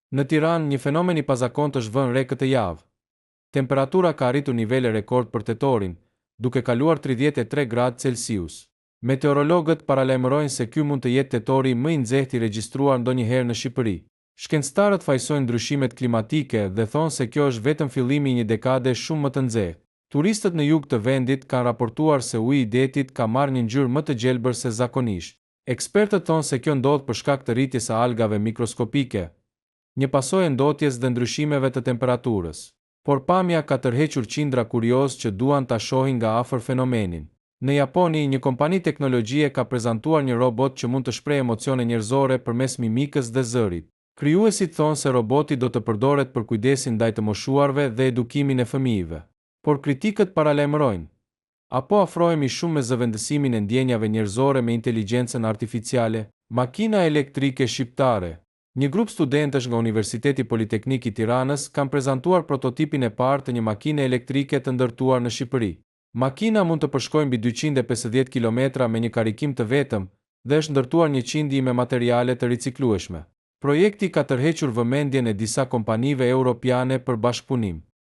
Në Tiranë, një fenomen i pazakontë është vënë re këtë javë. Temperatura ka arritur nivele rekord për tetorin, duke kaluar 33 gradë Celsius. Meteorologët paralajmërojnë se ky mund të jetë tetori më i nxehtë i regjistruar ndonjëherë në Shqipëri. Shkencëtarët fajsojnë ndryshimet klimatike dhe thonë se kjo është vetëm fillimi i një dekade shumë më të nxehtë. Turistët në jug të vendit kanë raportuar se uji i detit ka marrë një ngjyrë më të gjelbër se zakonisht. Ekspertët thonë se kjo ndodh për shkak të rritjes së algave mikroskopike, një pasojë e ndotjes dhe ndryshimeve të temperaturës. Por pamja ka tërhequr qindra kurioz që duan ta shohin nga afër fenomenin. Në Japoni, një kompani teknologjie ka prezantuar një robot që mund të shprehë emocione njerëzore përmes mimikës dhe zërit. Krijuesit thonë se roboti do të përdoret për kujdesin ndaj të moshuarve dhe edukimin e fëmijëve. Por kritikët paralajmërojnë: apo afrohemi shumë me zëvendësimin e ndjenjave njerëzore me inteligjencën artificiale? Makina elektrike shqiptare. Një grup studentësh nga Universiteti Politeknik i Tiranës kanë prezantuar prototipin e parë të një makine elektrike të ndërtuar në Shqipëri. Makina mund të përshkojë mbi 250 km me një karikim të vetëm dhe është ndërtuar 100% me materiale të riciklueshme. Projekti ka tërhequr vëmendjen e disa kompanive europiane për bashkëpunim.